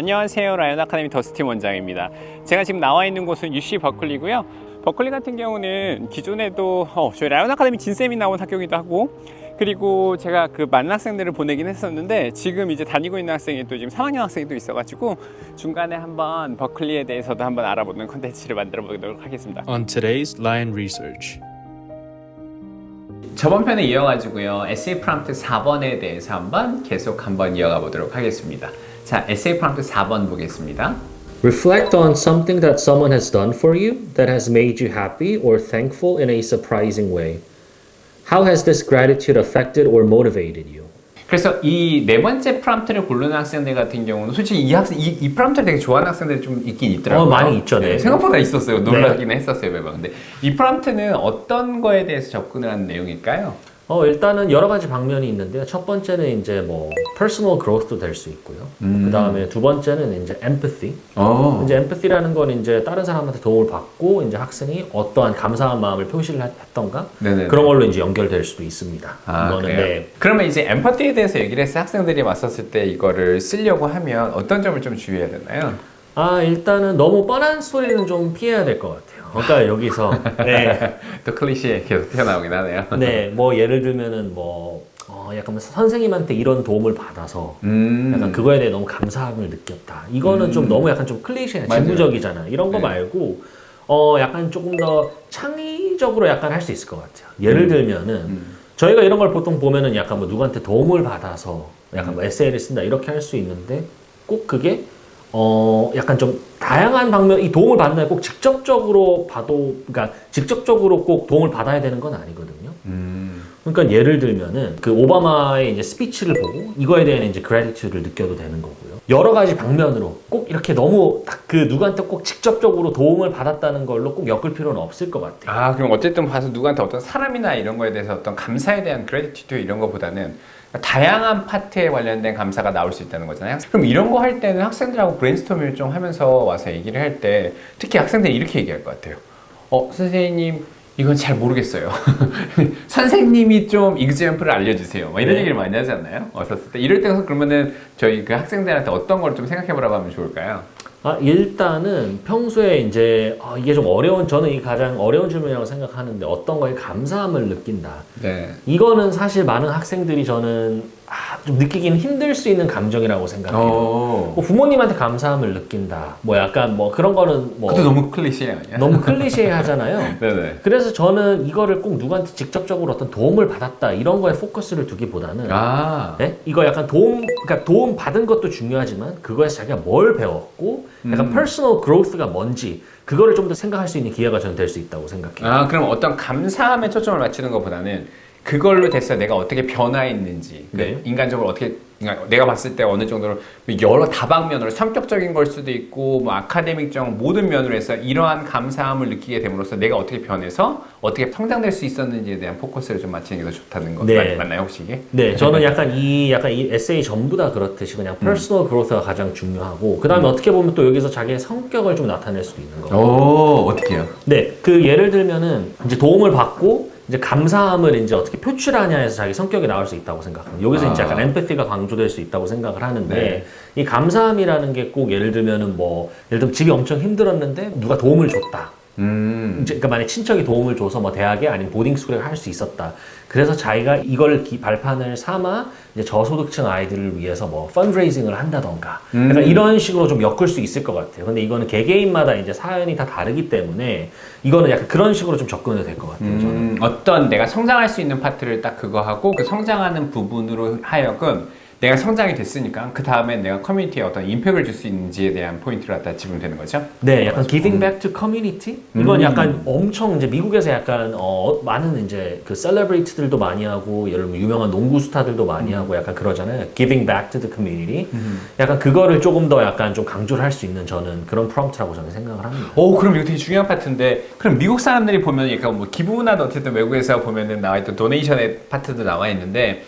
안녕하세요. 라이언 아카데미 더스틴 원장입니다. 제가 지금 나와 있는 곳은 UC 버클리고요. 버클리 같은 경우는 기존에도 저희 라이언 아카데미 진쌤이 나온 학교이기도 하고, 그리고 제가 그 많은 학생들을 보내긴 했었는데 지금 이제 다니고 있는 학생이 또 지금 3학년 학생이 또 있어가지고 중간에 한번 버클리에 대해서도 한번 알아보는 컨텐츠를 만들어 보도록 하겠습니다. On today's Lion Research. 저번 편에 이어가지고요, 에세이 프롬프트 4번에 대해서 한번 이어가 보도록 하겠습니다. 자, 에세이 프롬프트 4번 보겠습니다. Reflect on something that someone has done for you that has made you happy or thankful in a surprising way. How has this gratitude affected or motivated you? 그래서 이 네 번째 프롬프트를 고르는 학생들 같은 경우는 솔직히 이 프롬프트를 되게 좋아하는 학생들이 좀 있긴 있더라고요. 많이 있죠. 네. 생각보다 있었어요. 놀라기는 했었어요, 매번. 근데 이 프롬프트는 어떤 거에 대해서 접근을 하는 내용일까요? 일단은 여러 가지 방면이 있는데요. 첫 번째는 이제 뭐 personal growth도 될 수 있고요. 그 다음에 두 번째는 이제 empathy. 이제 empathy라는 건 이제 다른 사람한테 도움을 받고 이제 학생이 어떠한 감사한 마음을 표시를 했던가 네네네. 그런 걸로 이제 연결될 수도 있습니다. 이거는 그래요? 그러면 이제 엠퍼티에 대해서 얘기를 해서 학생들이 왔었을 때 이거를 쓰려고 하면 어떤 점을 좀 주의해야 되나요? 일단은 너무 뻔한 스토리는 좀 피해야 될 것 같아요. 그러니까 여기서 또 클리셰 계속 튀어나오긴 하네요. 네, 뭐 예를 들면은 약간 선생님한테 이런 도움을 받아서 약간 그거에 대해 너무 감사함을 느꼈다. 이거는 좀 너무 약간 좀 클리셰, 진부적이잖아. 이런 거 말고 약간 조금 더 창의적으로 약간 할 수 있을 것 같아요. 예를 들면은 저희가 이런 걸 보통 보면은 약간 뭐 누구한테 도움을 받아서 약간 뭐 에세이를 쓴다 이렇게 할 수 있는데 꼭 그게 약간 좀 다양한 방면, 이 도움을 받는 날 꼭 직접적으로 그러니까 직접적으로 꼭 도움을 받아야 되는 건 아니거든요. 그러니까 예를 들면은 그 오바마의 이제 스피치를 보고 이거에 대한 이제 그래티튜드를 느껴도 되는 거고요. 여러 가지 방면으로 꼭 이렇게 너무 딱 그 누구한테 꼭 직접적으로 도움을 받았다는 걸로 꼭 엮을 필요는 없을 것 같아요. 그럼 어쨌든 봐서 누구한테 어떤 사람이나 이런 거에 대해서 어떤 감사에 대한 그래티튜드 이런 거보다는 다양한 파트에 관련된 감사가 나올 수 있다는 거잖아요. 그럼 이런 거 할 때는 학생들하고 브레인스토밍을 좀 하면서 와서 얘기를 할 때 특히 학생들이 이렇게 얘기할 것 같아요. 선생님 이건 잘 모르겠어요. 선생님이 좀 example을 알려주세요. 뭐 이런 얘기를 많이 하지 않나요? 왔었을 때. 이럴 때 그러면은 저희 그 학생들한테 어떤 걸 좀 생각해보라고 하면 좋을까요? 일단은 평소에 이제 이게 좀 저는 이 가장 어려운 질문이라고 생각하는데 어떤 거에 감사함을 느낀다. 네. 이거는 사실 많은 학생들이 저는 좀 느끼기는 힘들 수 있는 감정이라고 생각해요. 뭐 부모님한테 감사함을 느낀다. 뭐 약간 뭐 그런 거는 뭐 그것도 너무 클리셰 아니야? 너무 클리셰 하잖아요. 네네. 그래서 저는 이거를 꼭 누구한테 직접적으로 어떤 도움을 받았다 이런 거에 포커스를 두기보다는 네? 이거 약간 그러니까 도움 받은 것도 중요하지만 그거에서 자기가 뭘 배웠고 약간 퍼스널 그로스가 뭔지 그거를 좀 더 생각할 수 있는 기회가 저는 될 수 있다고 생각해요. 그럼 어떤 감사함에 초점을 맞추는 것보다는 그걸로 됐을 때 내가 어떻게 변화했는지, 네. 인간적으로 어떻게 내가 봤을 때 어느 정도로 여러 다방면으로 성격적인 걸 수도 있고 뭐 아카데믹적 모든 면으로 해서 이러한 감사함을 느끼게 됨으로써 내가 어떻게 변해서 어떻게 성장될 수 있었는지에 대한 포커스를 좀 맞추는 게 더 좋다는 거 맞나요 혹시 이게? 네, 저는 약간 이 에세이 전부 다 그렇듯이 그냥 퍼스널 그로스가 가장 중요하고 그 다음에 어떻게 보면 또 여기서 자기의 성격을 좀 나타낼 수도 있는 거예요. 어떻게요? 네, 그 예를 들면은 이제 도움을 받고 이제 감사함을 이제 어떻게 표출하냐에서 자기 성격이 나올 수 있다고 생각합니다. 여기서 이제 약간 엠패티가 강조될 수 있다고 생각을 하는데 네. 이 감사함이라는 게 꼭 예를 들면은 예를 들면 집이 엄청 힘들었는데 누가 도움을 줬다. 이제 그러니까 만약 친척이 도움을 줘서 뭐 대학에 아니면 보딩스쿨에 갈 수 있었다. 그래서 자기가 이걸 발판을 삼아 이제 저소득층 아이들을 위해서 뭐 펀드레이징을 한다던가 약간 이런 식으로 좀 엮을 수 있을 것 같아요. 근데 이거는 개개인마다 이제 사연이 다 다르기 때문에 이거는 약간 그런 식으로 좀 접근해도 될 것 같아요. 저는. 어떤 내가 성장할 수 있는 파트를 딱 그거 하고 그 성장하는 부분으로 하여금 내가 성장이 됐으니까 그 다음에 내가 커뮤니티에 어떤 임팩트를 줄 수 있는지에 대한 포인트를 갖다 집중되는 거죠? 네, 약간 giving back to community? 이건 약간 엄청 이제 미국에서 약간 많은 이제 그 셀러브리티들도 많이 하고 예를 들면 유명한 농구 스타들도 많이 하고 약간 그러잖아요. giving back to the community. 약간 그거를 조금 더 약간 좀 강조를 할 수 있는 저는 그런 프롬프트라고 저는 생각을 합니다. 그럼 이거 되게 중요한 파트인데 그럼 미국 사람들이 보면 약간 뭐 기부나 어쨌든 외국에서 보면은 나와 있던 도네이션의 파트도 나와 있는데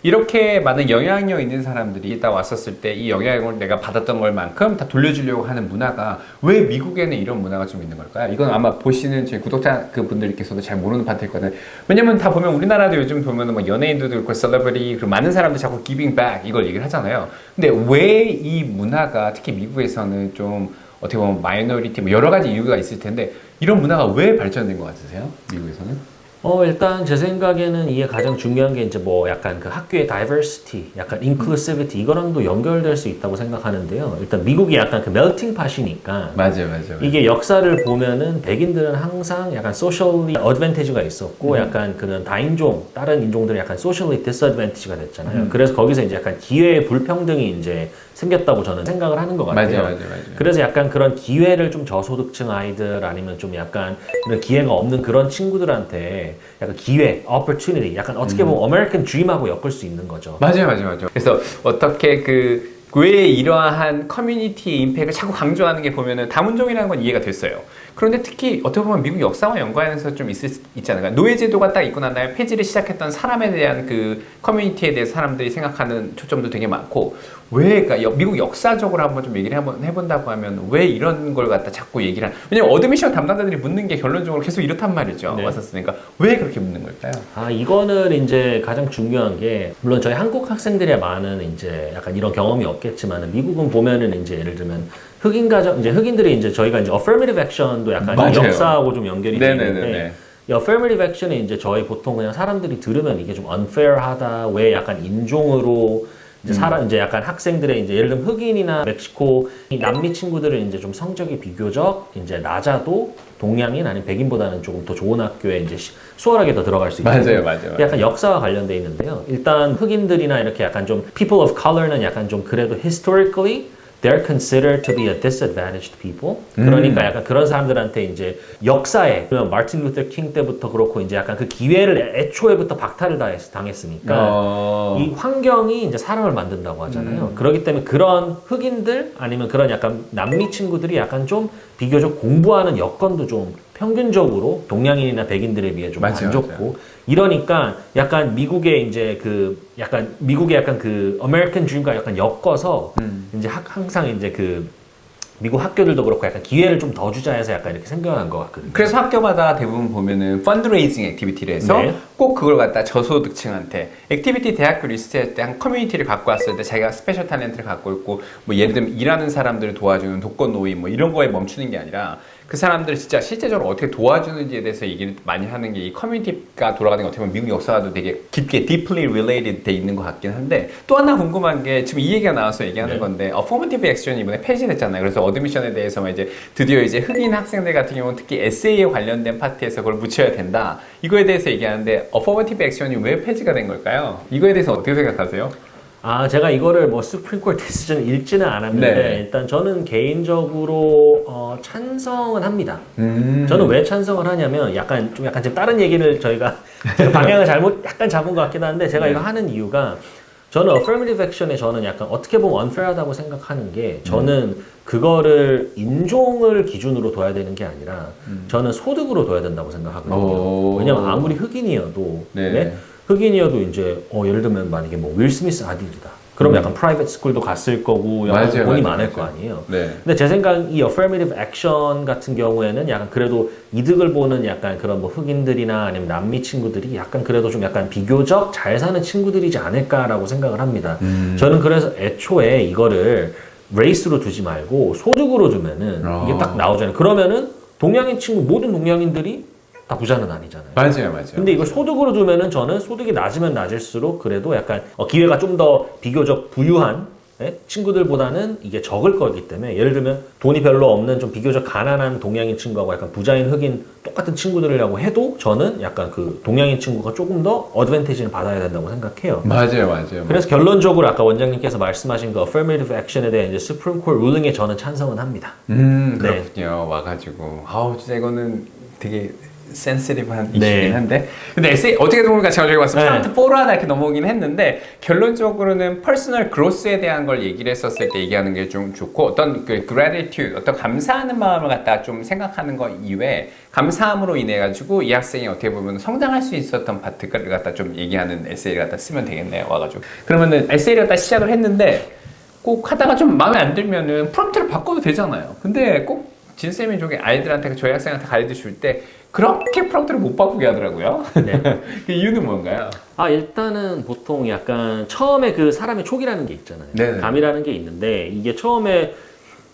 이렇게 많은 영향력 있는 사람들이 딱 왔었을 때 이 영향을 내가 받았던 걸만큼 다 돌려주려고 하는 문화가 왜 미국에는 이런 문화가 좀 있는 걸까요? 이건 아마 보시는 제 구독자 그 분들께서도 잘 모르는 파트일 거든. 왜냐면 다 보면 우리나라도 요즘 보면은 뭐 연예인들도 있고 셀러브리티 그리고 많은 사람들이 자꾸 giving back 이걸 얘기를 하잖아요. 근데 왜 이 문화가 특히 미국에서는 좀 어떻게 보면 마이너리티 뭐 여러 가지 이유가 있을 텐데 이런 문화가 왜 발전된 것 같으세요? 미국에서는? 일단 제 생각에는 이게 가장 중요한 게 이제 뭐 약간 그 학교의 diversity, 약간 inclusivity 이거랑도 연결될 수 있다고 생각하는데요. 일단 미국이 약간 그 melting pot이니까 맞아요. 이게 역사를 보면은 백인들은 항상 약간 socially advantage가 있었고 약간 그런 다인종, 다른 인종들은 약간 socially disadvantage가 됐잖아요. 그래서 거기서 이제 약간 기회의 불평등이 이제 생겼다고 저는 생각을 하는 것 같아요. 맞아요. 그래서 약간 그런 기회를 좀 저소득층 아이들 아니면 좀 약간 그런 기회가 없는 그런 친구들한테 약간 기회, opportunity, 약간 어떻게 보면 American dream하고 엮을 수 있는 거죠. 맞아요. 그래서 어떻게 왜 이러한 커뮤니티의 임팩을 자꾸 강조하는 게 보면은 다문종이라는 건 이해가 됐어요. 그런데 특히 어떻게 보면 미국 역사와 연관해서 좀 있잖아요. 그러니까 노예제도가 딱 있고 난 다음에 폐지를 시작했던 사람에 대한 그 커뮤니티에 대해서 사람들이 생각하는 초점도 되게 많고 그러니까 미국 역사적으로 한번 좀 얘기를 한번 해본다고 하면 왜 이런 걸 갖다 자꾸 얘기를 왜냐면 어드미션 담당자들이 묻는 게 결론적으로 계속 이렇단 말이죠. 네. 왔었으니까 왜 그렇게 묻는 걸까요? 이거는 이제 가장 중요한 게 물론 저희 한국 학생들이 많은 이제 약간 이런 경험이 없겠지만 미국은 보면은 이제 예를 들면 흑인 가정 이제 흑인들이 이제 저희가 이제 affirmative action도 약간 맞아요. 역사하고 좀 연결이 네네네네. 되는데 이 affirmative action이 이제 저희 보통 그냥 사람들이 들으면 이게 좀 unfair하다 왜 약간 인종으로 이제 이제 약간 학생들의 이제 예를 들면 흑인이나 멕시코 이 남미 친구들은 이제 좀 성적이 비교적 이제 낮아도 동양인 아니면 백인보다는 조금 더 좋은 학교에 이제 수월하게 더 들어갈 수 있는 맞아요. 약간 역사와 관련돼 있는데요. 일단 흑인들이나 이렇게 약간 좀 people of color는 약간 좀 그래도 historically they're considered to be a disadvantaged people. 그러니까 약간 그런 사람들한테 이제 역사에 그러면 마틴 루터 킹 때부터 그렇고 이제 약간 그 기회를 애초에부터 박탈을 당했으니까 이 환경이 이제 사람을 만든다고 하잖아요. 그렇기 때문에 그런 흑인들 아니면 그런 약간 남미 친구들이 약간 좀 비교적 공부하는 여건도 좀 평균적으로 동양인이나 백인들에 비해 좀 안 좋고 이러니까 약간 미국의 이제 미국의 약간 그 American Dream과 약간 엮어서 이제 항상 이제 그 미국 학교들도 그렇고 약간 기회를 좀 더 주자 해서 약간 이렇게 생각한 것 같거든요. 그래서 학교마다 대부분 보면은 펀드레이징 액티비티를 해서 꼭 그걸 갖다 저소득층한테 액티비티 대학교 리스트할 때 한 커뮤니티를 갖고 왔을 때 자기가 스페셜 탤런트를 갖고 있고 뭐 예를 들면 일하는 사람들을 도와주는 독거노인 뭐 이런 거에 멈추는 게 아니라 그 사람들을 진짜 실제적으로 어떻게 도와주는지에 대해서 얘기를 많이 하는 게 이 커뮤니티가 돌아가는 게 어떻게 보면 미국 역사와도 되게 깊게 deeply related 돼 있는 것 같긴 한데 또 하나 궁금한 게 지금 이 얘기가 나와서 얘기하는 건데 affirmative action이 이번에 폐지됐잖아요. 그래서 어드미션에 대해서 이제 드디어 이제 흑인 학생들 같은 경우는 특히 에세이에 관련된 파트에서 그걸 묻혀야 된다. 이거에 대해서 얘기하는데 affirmative action이 왜 폐지가 된 걸까요? 이거에 대해서 어떻게 생각하세요? 제가 이거를 뭐 스프링 코트 데시전을 읽지는 않았는데 네. 일단 저는 개인적으로 찬성은 합니다. 저는 왜 찬성을 하냐면 약간 지금 다른 얘기를 제가 방향을 약간 잡은 것 같긴 한데 제가 이거 하는 이유가 저는 affirmative action에 저는 약간 어떻게 보면 unfair하다고 생각하는 게 저는 그거를 인종을 기준으로 둬야 되는 게 아니라 저는 소득으로 둬야 된다고 생각하거든요. 왜냐면 아무리 흑인이어도 흑인이어도 이제 예를 들면 만약에 뭐 윌 스미스 아들이다. 그럼 약간 프라이빗 스쿨도 갔을 거고 돈이 많을 거 아니에요. 근데 제 생각 이 affirmative action 같은 경우에는 약간 그래도 이득을 보는 약간 그런 뭐 흑인들이나 아니면 남미 친구들이 약간 그래도 좀 약간 비교적 잘 사는 친구들이지 않을까라고 생각을 합니다. 저는 그래서 애초에 이거를 레이스로 두지 말고 소득으로 두면은 이게 딱 나오잖아요. 그러면은 모든 동양인들이 다 부자는 아니잖아요. 맞아요. 근데 이걸 소득으로 두면은 저는 소득이 낮으면 낮을수록 그래도 약간 기회가 좀 더 비교적 부유한 친구들보다는 이게 적을 거기 때문에 예를 들면 돈이 별로 없는 좀 비교적 가난한 동양인 친구하고 약간 부자인 흑인 똑같은 친구들이라고 해도 저는 약간 그 동양인 친구가 조금 더 어드밴티지를 받아야 된다고 생각해요. 맞아요. 그래서 결론적으로 아까 원장님께서 말씀하신 그 affirmative action에 대한 이제 Supreme Court ruling에 저는 찬성은 합니다. 그렇군요. 와가지고 진짜 이거는 되게 센시티브한 네. 이슈긴 한데 근데 에세이 어떻게 보니까 제가 저기 와서 네. 프롬프트 4로 하나 이렇게 넘어오긴 했는데 결론적으로는 퍼스널 그로스에 대한 걸 얘기를 했었을 때 얘기하는 게 좀 좋고 어떤 그 gratitude 어떤 감사하는 마음을 갖다가 좀 생각하는 거 이외에 감사함으로 인해 가지고 이 학생이 어떻게 보면 성장할 수 있었던 파트를 갖다 좀 얘기하는 에세이를 갖다 쓰면 되겠네요 와가지고 그러면은 에세이를 갖다 시작을 했는데 꼭 하다가 좀 마음에 안 들면은 프롬프트를 바꿔도 되잖아요 근데 꼭 진쌤이 저기 아이들한테 저희 학생한테 가이드 줄 때 그렇게 프롬프트를 못 바꾸게 하더라고요. 네. 그 이유는 뭔가요? 일단은 보통 약간 처음에 그 사람의 촉이라는 게 있잖아요. 네네. 감이라는 게 있는데 이게 처음에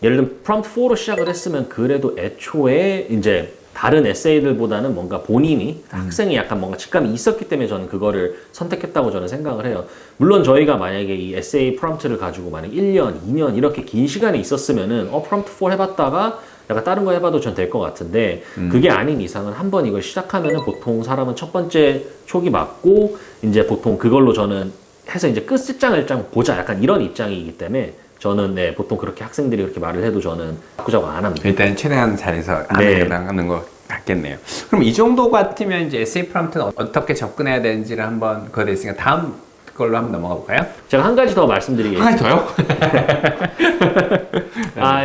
예를 들면 프롬프트 4로 시작을 했으면 그래도 애초에 이제 다른 에세이들보다는 뭔가 본인이 학생이 약간 뭔가 직감이 있었기 때문에 저는 그거를 선택했다고 저는 생각을 해요. 물론 저희가 만약에 이 에세이 프롬프트를 가지고 만약 1년, 2년 이렇게 긴 시간이 있었으면은 프롬프트 4 해봤다가 약간 다른 거 해봐도 전 될 것 같은데 그게 아닌 이상은 한번 이걸 시작하면은 보통 사람은 첫 번째 촉이 맞고 이제 보통 그걸로 저는 해서 이제 끝장을 보자 약간 이런 입장이기 때문에 저는 네, 보통 그렇게 학생들이 그렇게 말을 해도 저는 바꾸자고 안 합니다. 일단 최대한 잘해서 네. 하는 것 같겠네요. 그럼 이 정도 같으면 이제 에세이 프롬프트는 어떻게 접근해야 되는지를 한번 그거 됐으니까 다음 걸로 한번 넘어가 볼까요? 제가 한 가지 더 말씀드리겠습니다. 하나 더요?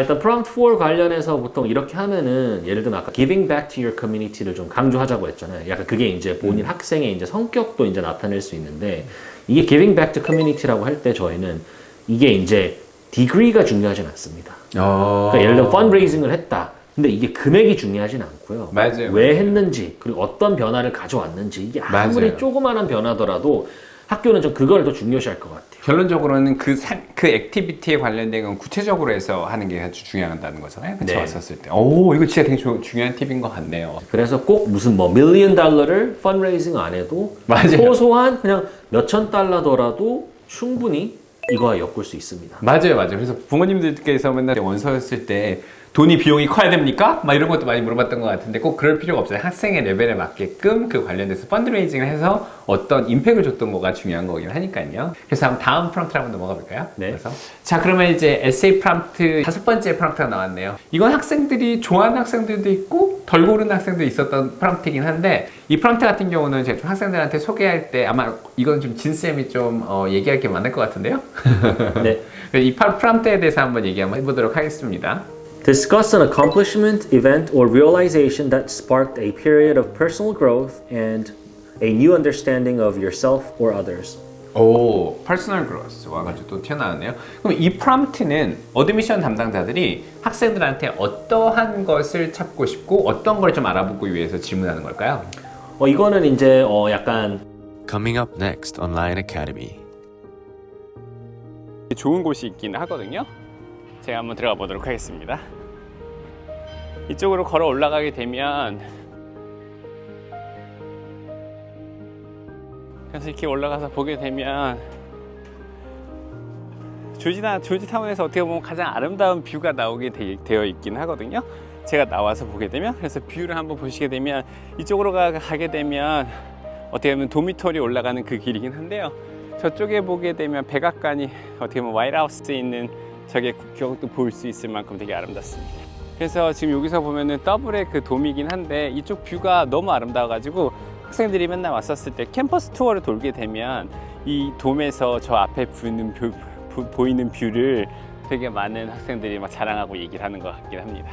일단 prompt 4 관련해서 보통 이렇게 하면은 예를 들면 아까 giving back to your community를 좀 강조하자고 했잖아요. 약간 그게 이제 본인 학생의 이제 성격도 이제 나타낼 수 있는데 이게 giving back to community라고 할 때 저희는 이게 이제 degree가 중요하진 않습니다. 그러니까 예를 들면 fundraising을 했다. 근데 이게 금액이 중요하진 않고요. 맞아요. 왜 했는지 그리고 어떤 변화를 가져왔는지 이게 아무리 맞아요. 조그마한 변화더라도 학교는 좀 그걸 더 중요시할 것 같아요. 결론적으로는 그 액티비티에 관련된 건 구체적으로 해서 하는 게 아주 중요하다는 거잖아요. 그쵸? 네. 왔었을 때. 오, 이거 진짜 되게 중요한 팁인 것 같네요. 그래서 꼭 무슨 뭐 $1,000,000를 펀드레이징 안 해도 맞아요. 소소한 그냥 몇천 달러더라도 충분히 이거와 엮을 수 있습니다. 맞아요. 그래서 부모님들께서 맨날 원서였을 때 돈이 비용이 커야 됩니까? 막 이런 것도 많이 물어봤던 것 같은데 꼭 그럴 필요가 없어요. 학생의 레벨에 맞게끔 그 관련돼서 펀드레이징을 해서 어떤 임팩을 줬던 거가 중요한 거긴 하니까요. 그래서 한번 다음 프롬프트를 한번 넘어가 볼까요? 네. 그래서 자, 그러면 이제 에세이 프롬프트 5번째 프롬프트가 나왔네요. 이건 학생들이 좋아하는 학생들도 있고 덜 고르는 학생도 있었던 프롬프트이긴 한데 이 프롬프트 같은 경우는 제가 좀 학생들한테 소개할 때 아마 이건 좀 진쌤이 좀 얘기할 게 많을 것 같은데요. 네. 이 프롬프트에 대해서 한번 얘기 한번 해보도록 하겠습니다. Discuss an accomplishment, event, or realization that sparked a period of personal growth and a new understanding of yourself or others. 오, 퍼스널 그로스 와가지고 또 튀어나왔네요. 그럼 이 프롬프트는 어드미션 담당자들이 학생들한테 어떠한 것을 찾고 싶고 어떤 걸 좀 알아보기 위해서 질문하는 걸까요? 이거는 이제 약간 Coming up next on Lion Academy. 좋은 곳이 있긴 하거든요. 제가 한번 들어가 보도록 하겠습니다. 이쪽으로 걸어 올라가게 되면 그래서 이렇게 올라가서 보게 되면 조지타운에서 어떻게 보면 가장 아름다운 뷰가 나오게 되어 있긴 하거든요. 제가 나와서 보게 되면 그래서 뷰를 한번 보시게 되면 이쪽으로 가게 되면 어떻게 보면 도미토리 올라가는 그 길이긴 한데요. 저쪽에 보게 되면 백악관이 어떻게 보면 화이트하우스에 있는 저게 국경도 볼 수 있을 만큼 되게 아름답습니다. 그래서 지금 여기서 보면은 더블의 그 돔이긴 한데 이쪽 뷰가 너무 아름다워가지고 학생들이 맨날 왔었을 때 캠퍼스 투어를 돌게 되면 이 돔에서 저 앞에 보이는 뷰를 되게 많은 학생들이 막 자랑하고 얘기를 하는 것 같긴 합니다.